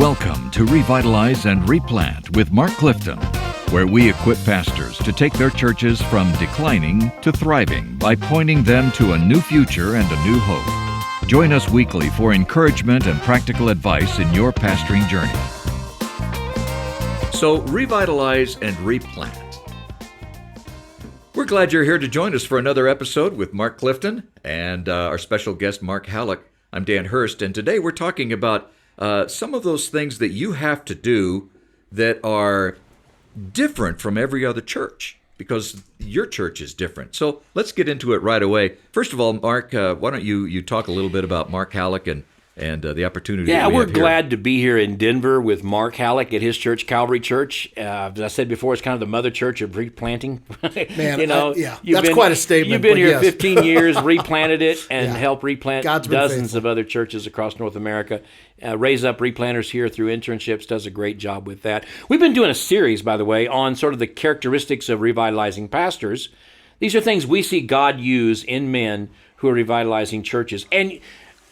Welcome to Revitalize and Replant with Mark Clifton, where we equip pastors to take their churches from declining to thriving by pointing them to a new future and a new hope. Join us weekly for encouragement and practical advice in your pastoring journey. So, Revitalize and Replant. We're glad you're here to join us for another episode with Mark Clifton and our special guest, Mark Halleck. I'm Dan Hurst, and today we're talking about some of those things that you have to do that are different from every other church, because your church is different. So let's get into it right away. First of all, Mark, why don't you talk a little bit about Mark Halleck and the opportunity that we we're have here. glad to be here in Denver with Mark Halleck at his church, Calvary Church. As I said before, it's kind of the mother church of replanting. Man, that's quite a statement. You've been here yes. 15 years, replanted it, and helped replant dozens faithful. of other churches across North America. Raise up replanters here through internships, does a great job with that. We've been doing a series, by the way, on sort of the characteristics of revitalizing pastors. These are things we see God use in men who are revitalizing churches. And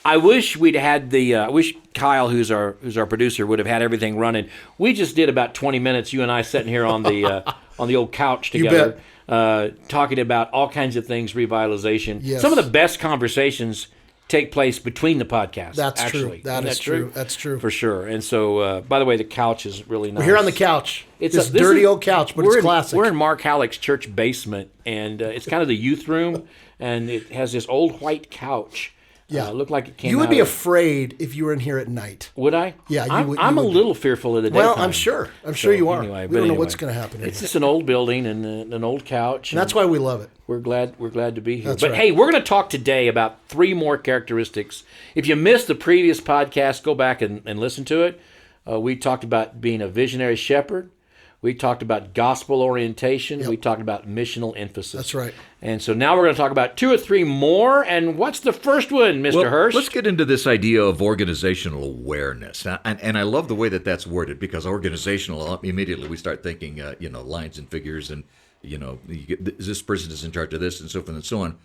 I wish we'd had I wish Kyle, who's our producer, would have had everything running. We just did about 20 minutes, you and I sitting here on the old couch together, talking about all kinds of things, revitalization. Yes. Some of the best conversations take place between the podcasts. That's actually. true. That is true. That's true. For sure. And so, by the way, the couch is really nice. We're here on the couch. It's this this dirty old couch, but it's classic. We're in Mark Halleck's church basement, and it's kind of the youth room, and it has this old white couch. Yeah, looked like it came. You would out be of, afraid if you were in here at night. Would I? Yeah, I'm a little fearful of the daytime. Well, I'm sure. I'm sure you are. Anyway, we don't know what's going to happen. It's just an old building and an old couch, and that's why we love it. We're glad to be here. That's but right. Hey, we're going to talk today about 3 more characteristics. If you missed the previous podcast, go back and listen to it. We talked about being a visionary shepherd. We talked about gospel orientation. Yep. We talked about missional emphasis. That's right. And so now we're going to talk about 2 or 3 more. And what's the first one, Mr. Hurst? Let's get into this idea of organizational awareness. And I love the way that that's worded, because organizational, immediately we start thinking, lines and figures, and, this person is in charge of this and so forth and so on.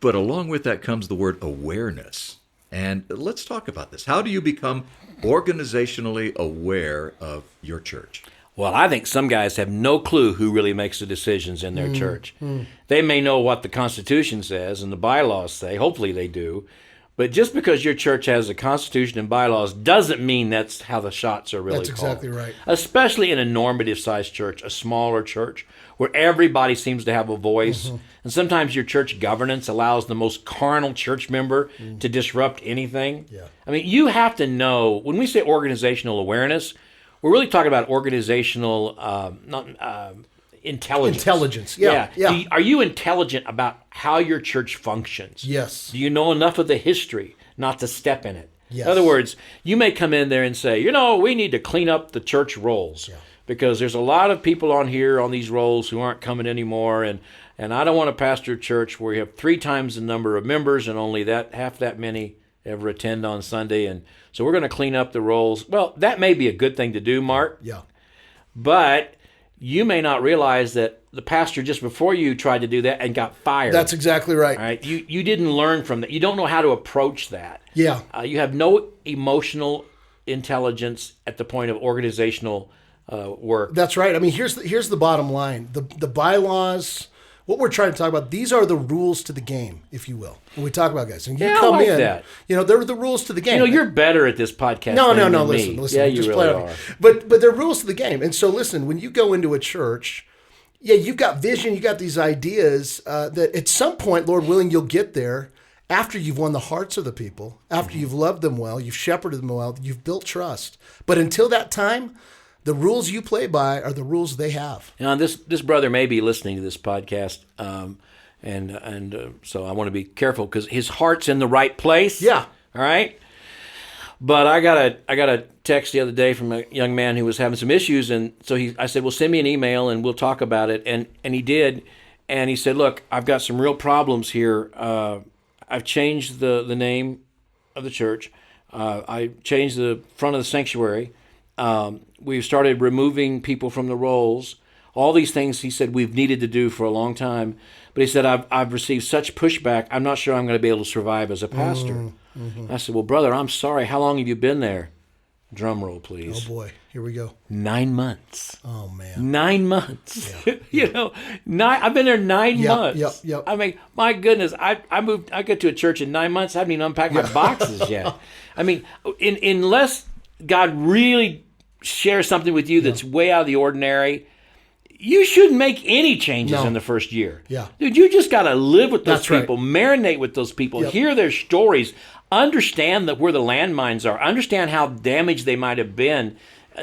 But along with that comes the word awareness. And let's talk about this. How do you become organizationally aware of your church? Well, I think some guys have no clue who really makes the decisions in their church. They may know what the Constitution says and the bylaws say. Hopefully they do. But just because your church has a Constitution and bylaws doesn't mean that's how the shots are really called. That's exactly right. Especially in a normative-sized church, a smaller church, where everybody seems to have a voice. And sometimes your church governance allows the most carnal church member to disrupt anything. Yeah. I mean, you have to know, when we say organizational awareness, we're really talking about organizational intelligence. Intelligence, yeah. Are you intelligent about how your church functions? Yes. Do you know enough of the history not to step in it? Yes. In other words, you may come in there and say, we need to clean up the church rolls because there's a lot of people on here on these rolls who aren't coming anymore, and I don't want to pastor a church where you have 3 times the number of members and only half that many ever attend on Sunday, and so we're going to clean up the rolls. Well, that may be a good thing to do, Mark. Yeah. But you may not realize that the pastor just before you tried to do that and got fired. That's exactly right. All right? You didn't learn from that. You don't know how to approach that. Yeah. You have no emotional intelligence at the point of organizational work. That's right. I mean, here's the bottom line. The bylaws, what we're trying to talk about, these are the rules to the game, if you will. When we talk about guys, and you come I like in, that. They're the rules to the game. You're better at this podcast. No. than Listen. Yeah, you just really play are. But they're rules to the game. And so, listen, when you go into a church, you've got vision, you got these ideas that at some point, Lord willing, you'll get there after you've won the hearts of the people, after you've loved them well, you've shepherded them well, you've built trust. But until that time, the rules you play by are the rules they have. This brother may be listening to this podcast, so I want to be careful because his heart's in the right place. Yeah. All right. But I got a text the other day from a young man who was having some issues, and so I said, "Well, send me an email and we'll talk about it." And he did, and he said, "Look, I've got some real problems here. I've changed the name of the church. I changed the front of the sanctuary. We've started removing people from the rolls. All these things," he said, "we've needed to do for a long time." But he said, I've received such pushback, I'm not sure I'm going to be able to survive as a pastor. I said, "Well, brother, I'm sorry. How long have you been there?" Drum roll, Oh please. boy, here we go. 9 months. Oh man. 9 months. I've been there 9 months. Yep. I mean, my goodness, I moved. I got to a church in 9 months. I haven't even unpacked my boxes yet. I mean, unless God really shares something with you that's way out of the ordinary, you shouldn't make any changes in the first year. Yeah. Dude, you just got to live with those That's right. people, marinate with those people, hear their stories, understand where the landmines are, understand how damaged they might have been,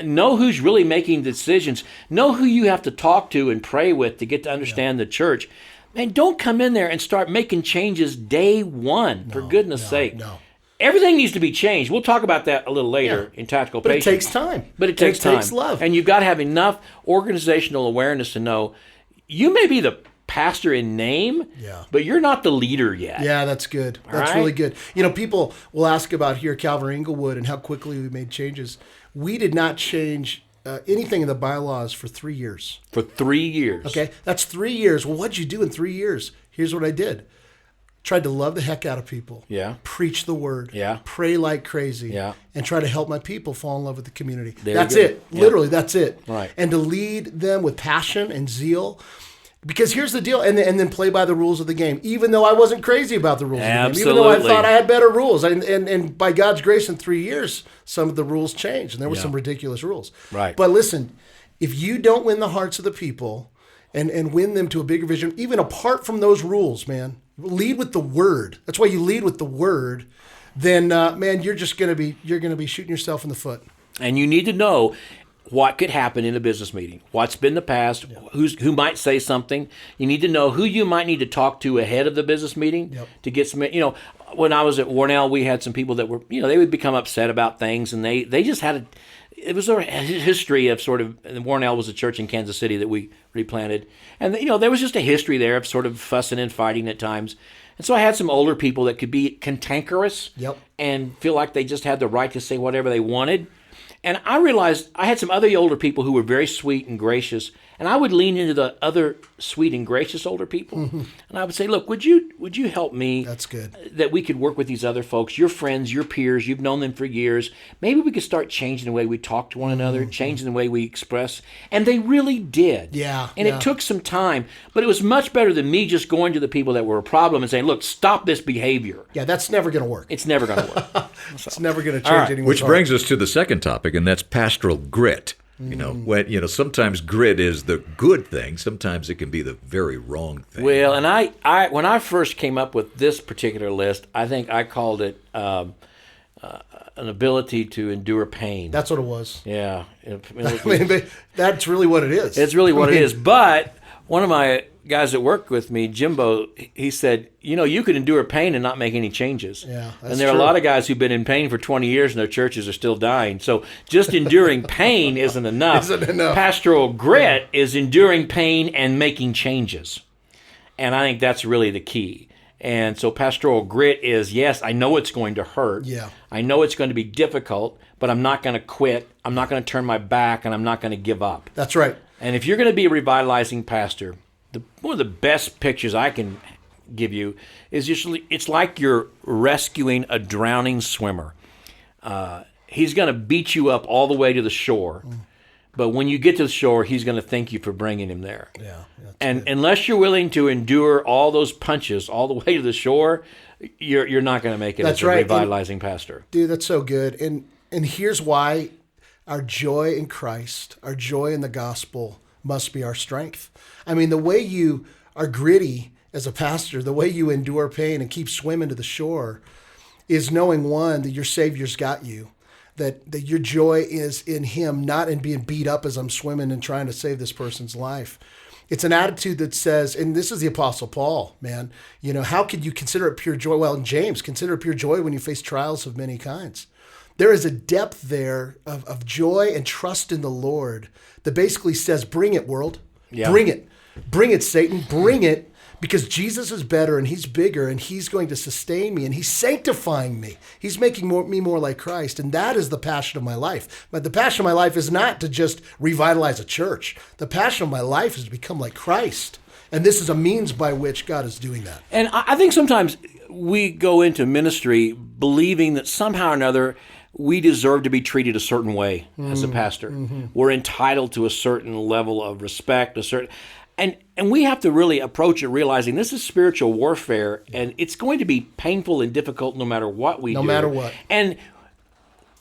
know who's really making decisions, know who you have to talk to and pray with to get to understand the church. Man, don't come in there and start making changes day one, for goodness sake. No. Everything needs to be changed. We'll talk about that a little later in tactical But patience. it takes time. But it takes time. It takes love. And you've got to have enough organizational awareness to know you may be the pastor in name, but you're not the leader yet. Yeah, that's good. That's really good. People will ask about here at Calvary Inglewood and how quickly we made changes. We did not change anything in the bylaws for 3 years. For 3 years. Okay, that's 3 years. Well, what'd you do in 3 years? Here's what I did. Tried to love the heck out of people. Yeah. Preach the word. Yeah. Pray like crazy. Yeah. And try to help my people fall in love with the community. There That's you go. it. Literally, that's it. Right. And to lead them with passion and zeal. Because here's the deal, and then play by the rules of the game, even though I wasn't crazy about the rules of the game, even though I thought I had better rules. And by God's grace, in 3 years, some of the rules changed, and there were some ridiculous rules. Right. But listen, if you don't win the hearts of the people and win them to a bigger vision, even apart from those rules, man, lead with the word. That's why you lead with the word. Then, man, you're going to be shooting yourself in the foot. And you need to know what could happen in a business meeting, what's been the past, who might say something. You need to know who you might need to talk to ahead of the business meeting to get some, when I was at Warnell, we had some people that were, they would become upset about things, and they just had it was a history of sort of, and Warnell was a church in Kansas City that we replanted. And, there was just a history there of sort of fussing and fighting at times. And so I had some older people that could be cantankerous and feel like they just had the right to say whatever they wanted. And I realized I had some other older people who were very sweet and gracious, and I would lean into the other sweet and gracious older people, and I would say, "Look, would you help me? That's good. That we could work with these other folks, your friends, your peers. You've known them for years. Maybe we could start changing the way we talk to one another, changing the way we express." And they really did. Yeah. And it took some time, but it was much better than me just going to the people that were a problem and saying, "Look, stop this behavior." Yeah, that's never going to work. It's never going to work. It's never going to change anyone's Which heart. brings us to the second topic, and that's pastoral grit. When sometimes grit is the good thing, sometimes it can be the very wrong thing. Well, and I when I first came up with this particular list, I think I called it an ability to endure pain. That's what it was. Yeah. That's really what it is. It's really what it is. But one of my guys that worked with me, Jimbo, he said, you could endure pain and not make any changes. Yeah, that's and there are true. a lot of guys who've been in pain for 20 years and their churches are still dying. So just enduring pain isn't enough. Isn't enough. Pastoral grit is enduring pain and making changes. And I think that's really the key. And so pastoral grit is, yes, I know it's going to hurt. Yeah. I know it's going to be difficult, but I'm not going to quit. I'm not going to turn my back, and I'm not going to give up. That's right. And if you're going to be a revitalizing pastor, one of the best pictures I can give you is usually it's like you're rescuing a drowning swimmer. He's going to beat you up all the way to the shore, but when you get to the shore, he's going to thank you for bringing him there. Yeah. And unless you're willing to endure all those punches all the way to the shore, you're not going to make it That's as a right. revitalizing pastor. Dude, that's so good. And here's why our joy in Christ, our joy in the gospel must be our strength. I mean, the way you are gritty as a pastor, the way you endure pain and keep swimming to the shore is knowing, one, that your Savior's got you, that your joy is in Him, not in being beat up as I'm swimming and trying to save this person's life. It's an attitude that says, and this is the Apostle Paul, man, how could you consider it pure joy? Well, in James, consider it pure joy when you face trials of many kinds. There is a depth there of joy and trust in the Lord that basically says, bring it, world. Yeah. Bring it. Bring it, Satan. Bring it, because Jesus is better and He's bigger and He's going to sustain me and He's sanctifying me. He's making me more like Christ. And that is the passion of my life. But the passion of my life is not to just revitalize a church. The passion of my life is to become like Christ. And this is a means by which God is doing that. And I think sometimes we go into ministry believing that somehow or another we deserve to be treated a certain way as a pastor. We're entitled to a certain level of respect, and we have to really approach it realizing this is spiritual warfare, and it's going to be painful and difficult no matter what we do. No matter what. And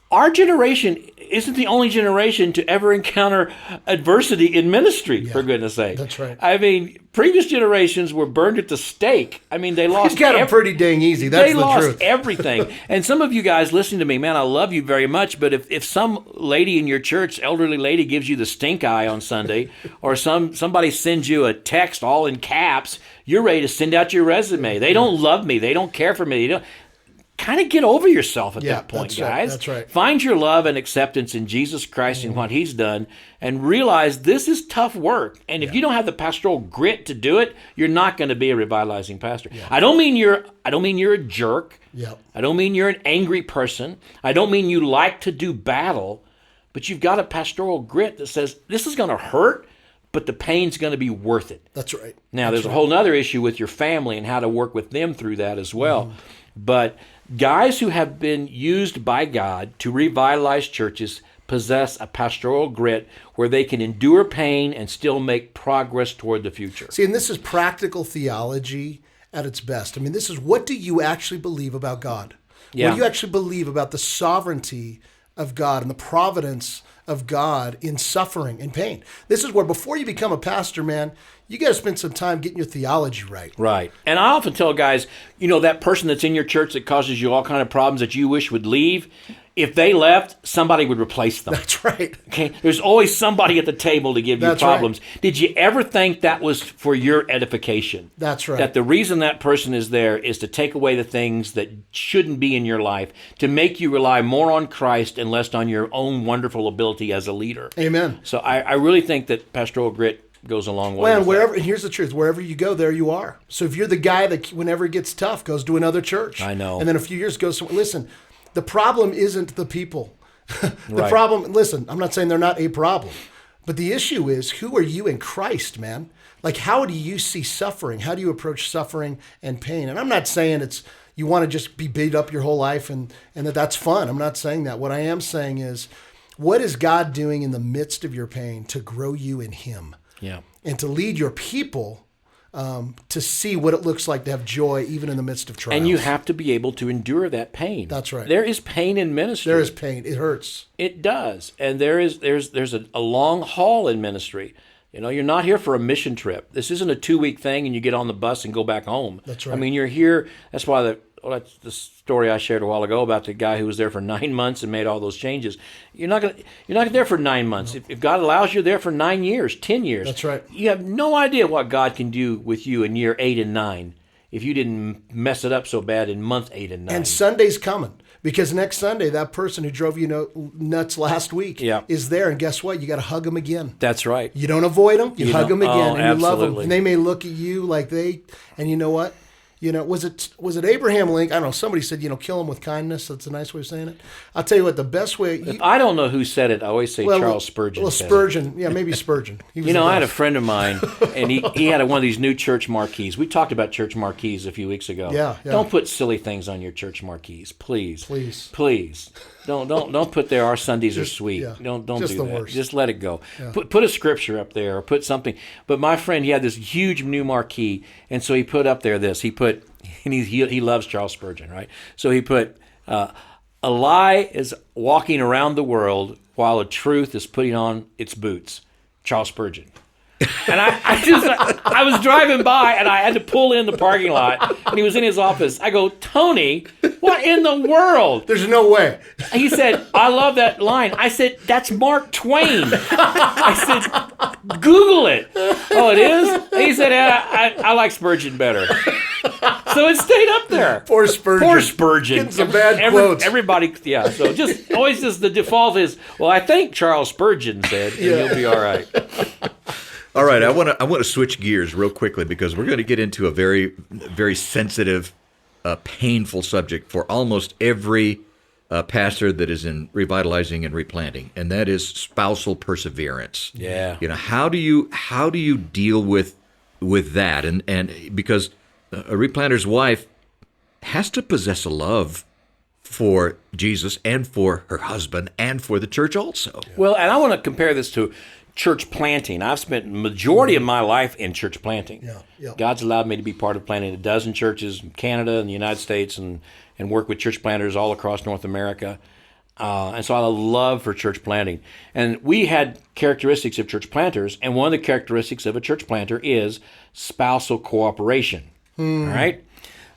our generation isn't the only generation to ever encounter adversity in ministry, for goodness sake. That's right. I mean, previous generations were burned at the stake. I mean, they lost. He's got it pretty dang easy. That's the truth. They lost everything. And some of you guys listening to me, man, I love you very much. But if some lady in your church, elderly lady, gives you the stink eye on Sunday, or somebody sends you a text all in caps, you're ready to send out your resume. They don't love me. They don't care for me. They don't. Kind of get over yourself at that point, that's guys. Right, that's right. Find your love and acceptance in Jesus Christ and what He's done, and realize this is tough work. And if you don't have the pastoral grit to do it, you're not going to be a revitalizing pastor. I don't mean you're a jerk. I don't mean you're an angry person. I don't mean you like to do battle, but you've got a pastoral grit that says this is going to hurt, but the pain's going to be worth it. That's right. Now, there's a whole other issue with your family and how to work with them through that as well. But guys who have been used by God to revitalize churches possess a pastoral grit where they can endure pain and still make progress toward the future. See, and this is practical theology at its best. I mean, this is, what do you actually believe about God? What do you actually believe about the sovereignty of God and the providence of God in suffering and pain? This is where, before you become a pastor, man, you got to spend some time getting your theology right. Right. And I often tell guys, that person that's in your church that causes you all kind of problems that you wish would leave, if they left, somebody would replace them. That's right. Okay. There's always somebody at the table to give you problems. Right. Did you ever think that was for your edification? That's right. That the reason that person is there is to take away the things that shouldn't be in your life, to make you rely more on Christ and less on your own wonderful ability as a leader. Amen. So I really think that pastoral grit goes a long way. Well, and here's the truth: wherever you go, there you are. So if you're the guy that, whenever it gets tough, goes to another church, I know, and then a few years goes somewhere. Listen, the problem isn't the people. The problem. Listen, I'm not saying they're not a problem, but the issue is, who are you in Christ, man? Like, how do you see suffering? How do you approach suffering and pain? And I'm not saying it's you want to just be beat up your whole life and that's fun. I'm not saying that. What I am saying is, what is God doing in the midst of your pain to grow you in Him? Yeah. And to lead your people to see what it looks like to have joy even in the midst of trials. And you have to be able to endure that pain. That's right. There is pain in ministry. There is pain. It hurts. It does. And there's a long haul in ministry. You're not here for a mission trip. This isn't a 2-week thing and you get on the bus and go back home. That's right. I mean, you're here. That's why that's the story I shared a while ago about the guy who was there for 9 months and made all those changes. You're not there for 9 months. No. If God allows you there for 9 years, 10 years, that's right. You have no idea what God can do with you in year 8 and 9 if you didn't mess it up so bad in month 8 and 9. And Sunday's coming, because next Sunday, that person who drove you nuts last week is there, and guess what? You got to hug them again. That's right. You don't avoid them. You hug them again, and absolutely. You love them. And they may look at you like and you know what? Was it Abraham Lincoln? I don't know. Somebody said, kill him with kindness. That's a nice way of saying it. I'll tell you what, the best way. If I don't know who said it. I always say Charles Spurgeon. Well, Spurgeon. Yeah, maybe Spurgeon. I had a friend of mine, and he had one of these new church marquees. We talked about church marquees a few weeks ago. Yeah. Don't put silly things on your church marquees, please. Please. Don't put there. Our Sundays are sweet. Yeah. Don't just do the that. Worst. Just let it go. Yeah. Put a scripture up there, or put something. But my friend, he had this huge new marquee, and so he put up there this. And he loves Charles Spurgeon, right? So he put, a lie is walking around the world while a truth is putting on its boots. Charles Spurgeon. And I was driving by and I had to pull in the parking lot, and he was in his office. I go, Tony, what in the world? There's no way. He said, I love that line. I said, that's Mark Twain. I said, Google it. Oh, it is? He said, I like Spurgeon better. So it stayed up there. Poor Spurgeon. Getting some bad quotes. Everybody, yeah. So always the default is, well, I think Charles Spurgeon said, and you'll be all right. All right, I want to switch gears real quickly, because we're going to get into a very, very sensitive, painful subject for almost every pastor that is in revitalizing and replanting, and that is spousal perseverance. Yeah. How do you deal with that? And because a replanter's wife has to possess a love for Jesus and for her husband and for the church also. Well, and I want to compare this to church planting. I've spent the majority of my life in church planting. Yeah. God's allowed me to be part of planting a dozen churches in Canada and the United States and work with church planters all across North America. And so I have a love for church planting. And we had characteristics of church planters, and one of the characteristics of a church planter is spousal cooperation. All right?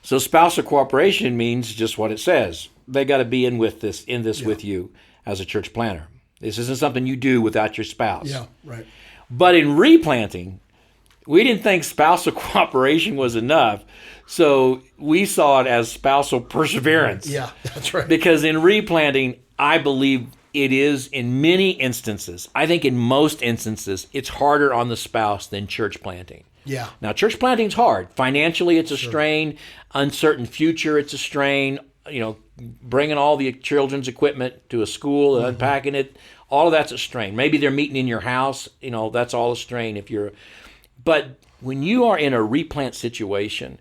So spousal cooperation means just what it says. They got to be in this with you as a church planter. This isn't something you do without your spouse. Yeah, right. But in replanting, we didn't think spousal cooperation was enough, so we saw it as spousal perseverance. Yeah, that's right. Because in replanting, I believe it is in many instances, I think in most instances, it's harder on the spouse than church planting. Yeah. Now, church planting's hard. Financially, it's a strain. Uncertain future, it's a strain. Bringing all the children's equipment to a school and unpacking it, all of that's a strain. Maybe they're meeting in your house. That's all a strain. But when you are in a replant situation,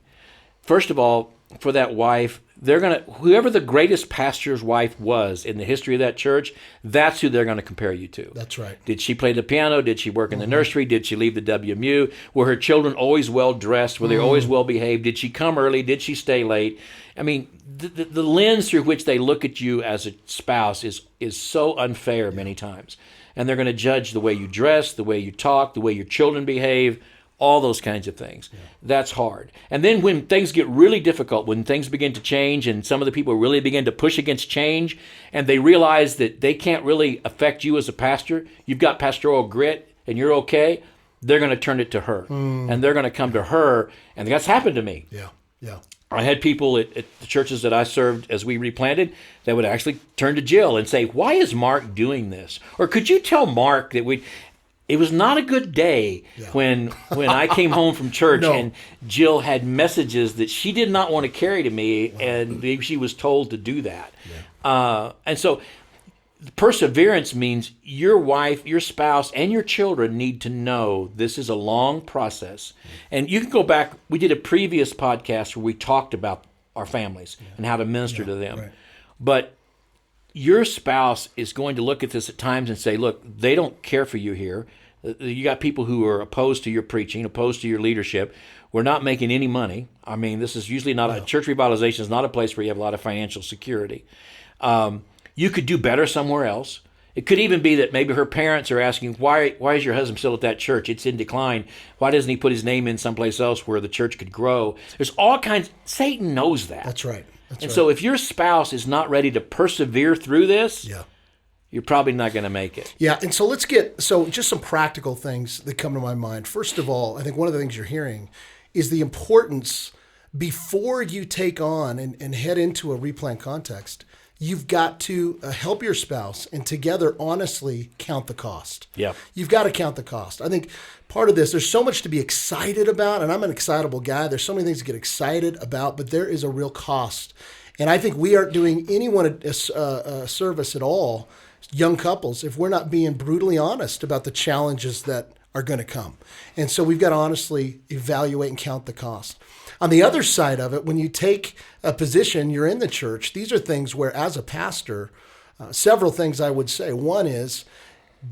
first of all, for that wife, whoever the greatest pastor's wife was in the history of that church, that's who they're going to compare you to. That's right. Did she play the piano? Did she work in the nursery? Did she leave the WMU? Were her children always well dressed? Were they always well behaved? Did she come early? Did she stay late? I mean, the lens through which they look at you as a spouse is so unfair many times. And they're going to judge the way you dress, the way you talk, the way your children behave, all those kinds of things. Yeah. That's hard. And then when things get really difficult, when things begin to change and some of the people really begin to push against change and they realize that they can't really affect you as a pastor, you've got pastoral grit and you're okay, they're going to turn it to her. And they're going to come to her. And that's happened to me. Yeah, yeah. I had people at the churches that I served as we replanted that would actually turn to Jill and say, why is Mark doing this? Or could you tell Mark that it was not a good day when I came home from church and Jill had messages that she did not want to carry to me, and she was told to do that. Yeah. And so perseverance means your wife, your spouse, and your children need to know this is a long process. And you can go back. We did a previous podcast where we talked about our families and how to minister to them. Right. But your spouse is going to look at this at times and say, look, they don't care for you here. You got people who are opposed to your preaching, opposed to your leadership. We're not making any money. I mean, this is usually not church revitalization is not a place where you have a lot of financial security. You could do better somewhere else. It could even be that maybe her parents are asking, why is your husband still at that church? It's in decline. Why doesn't he put his name in someplace else where the church could grow? There's all kinds. Satan knows that. That's right. So if your spouse is not ready to persevere through this, you're probably not going to make it. Yeah, and so just some practical things that come to my mind. First of all, I think one of the things you're hearing is the importance before you take on and head into a replant context. You've got to help your spouse and together honestly count the cost. Yeah. You've got to count the cost. I think part of this, there's so much to be excited about, and I'm an excitable guy. There's so many things to get excited about, but there is a real cost. And I think we aren't doing anyone a service at all, young couples, if we're not being brutally honest about the challenges that are going to come. And so we've got to honestly evaluate and count the cost. On the other side of it, when you take a position, you're in the church, these are things where, as a pastor, several things I would say. One is,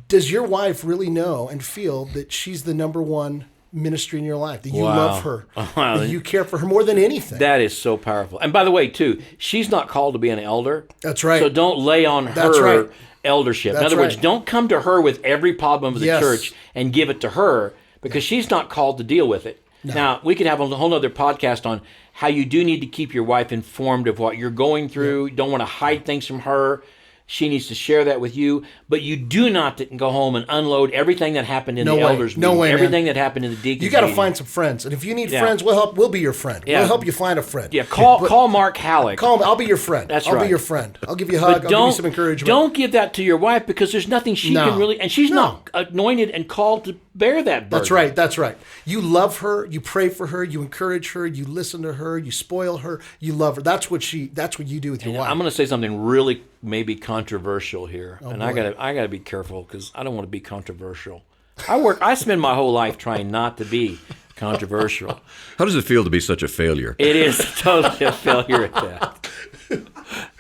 does your wife really know and feel that she's the number one ministry in your life, that you love her, that you care for her more than anything? That is so powerful. And by the way, too, she's not called to be an elder. That's right. So don't lay on her eldership. In other words, don't come to her with every problem of the church and give it to her, because she's not called to deal with it. No. Now, we could have a whole other podcast on how you do need to keep your wife informed of what you're going through. You don't want to hide things from her. She needs to share that with you, but you do not go home and unload everything that happened in the elders meeting, everything that happened in the deacons meeting. You got to find some friends, and if you need friends, we'll be your friend. Yeah. We'll help you find a friend. Yeah, call Mark Halleck. Call him. I'll be your friend. I'll be your friend. I'll give you a hug. I'll give you some encouragement. Don't give that to your wife, because there's nothing she can really, and she's not anointed and called to bear that burden. That's right. You love her, you pray for her, you encourage her, you listen to her, you spoil her, you love her. That's what you do with your wife. I'm going to say something really maybe controversial here, and I got to be careful, because I don't want to be controversial. I spend my whole life trying not to be controversial. How does it feel to be such a failure? It is totally a failure at that.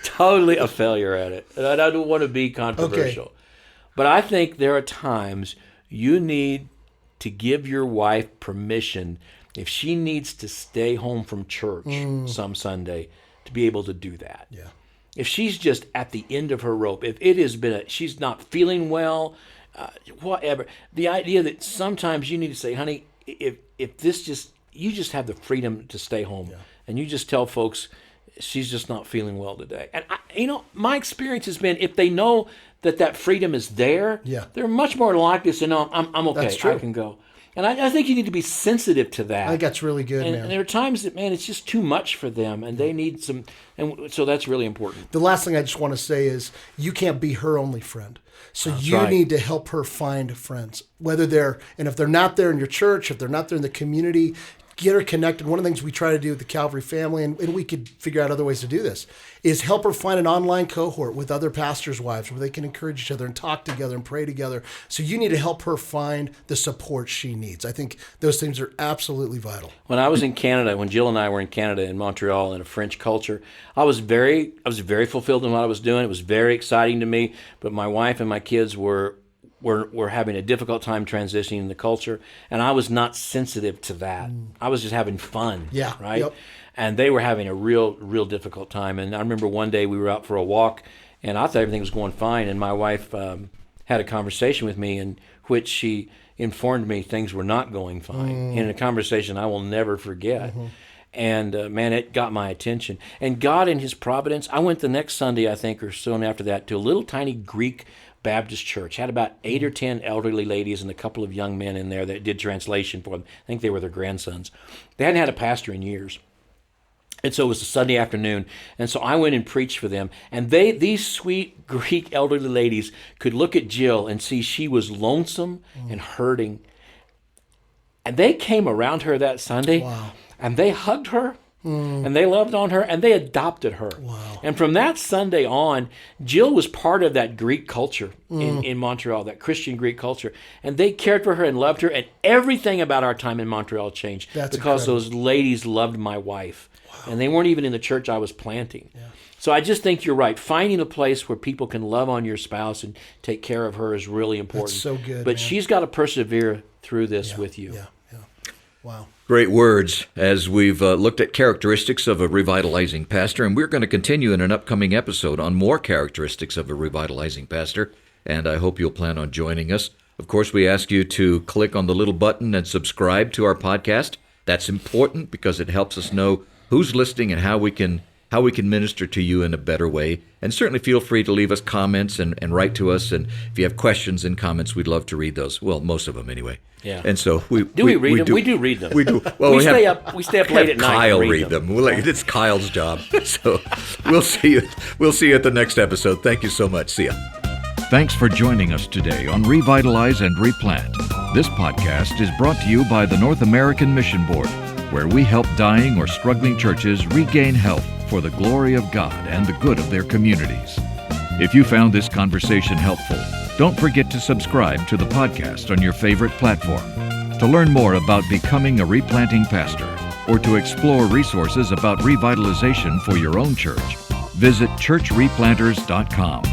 totally a failure at it. And I don't want to be controversial. Okay. But I think there are times you need to give your wife permission if she needs to stay home from church some Sunday to be able to do that. Yeah. If she's just at the end of her rope, if it has been she's not feeling well, whatever. The idea that sometimes you need to say, honey, if this just, you just have the freedom to stay home, and you just tell folks she's just not feeling well today. And my experience has been if they know that freedom is there, they're much more likely to say, no, I'm okay. That's true. I can go. And I think you need to be sensitive to that. I think that's really good, man. And there are times that, man, it's just too much for them, and they need some, and so that's really important. The last thing I just want to say is you can't be her only friend. So That's you right. need to help her find friends, and if they're not there in your church, if they're not there in the community, get her connected. One of the things we try to do with the Calvary family, and we could figure out other ways to do this, is help her find an online cohort with other pastors' wives where they can encourage each other and talk together and pray together. So you need to help her find the support she needs. I think those things are absolutely vital. When I was in Canada, when Jill and I were in Canada, in Montreal, in a French culture, I was very fulfilled in what I was doing. It was very exciting to me, but my wife and my kids were having a difficult time transitioning in the culture, and I was not sensitive to that. I was just having fun, right? Yep. And they were having a real difficult time. And I remember one day we were out for a walk, and I thought everything was going fine, and my wife had a conversation with me in which she informed me things were not going fine, in a conversation I will never forget. And man, it got my attention. And God in his providence, I went the next Sunday, I think, or soon after that, to a little tiny Greek Baptist church. Had about 8 or 10 elderly ladies and a couple of young men in there that did translation for them. I think they were their grandsons. They hadn't had a pastor in years. And so it was a Sunday afternoon. And so I went and preached for them. And these sweet Greek elderly ladies could look at Jill and see she was lonesome and hurting. And they came around her that Sunday. Wow. And they hugged her. And they loved on her, and they adopted her. Wow. And from that Sunday on, Jill was part of that Greek culture in Montreal, that Christian Greek culture. And they cared for her and loved her, and everything about our time in Montreal changed That's because incredible. those ladies loved my wife. Wow. And they weren't even in the church I was planting. Yeah. So I just think you're right. Finding a place where people can love on your spouse and take care of her is really important. That's so good, But man. she's got to persevere through this with you. Yeah. Wow. Great words as we've looked at characteristics of a revitalizing pastor, and we're going to continue in an upcoming episode on more characteristics of a revitalizing pastor, and I hope you'll plan on joining us. Of course, we ask you to click on the little button and subscribe to our podcast. That's important because it helps us know who's listening and how we can minister to you in a better way. And certainly feel free to leave us comments and write to us. And if you have questions and comments, we'd love to read those. Well, most of them anyway. Yeah. And so we read them? We do read them. We do. Well, we stay up late at night. Kyle and read them. It's Kyle's job. So we'll see you. We'll see you at the next episode. Thank you so much. See ya. Thanks for joining us today on Revitalize and Replant. This podcast is brought to you by the North American Mission Board, where we help dying or struggling churches regain health for the glory of God and the good of their communities. If you found this conversation helpful, don't forget to subscribe to the podcast on your favorite platform. To learn more about becoming a replanting pastor or to explore resources about revitalization for your own church, visit churchreplanters.com.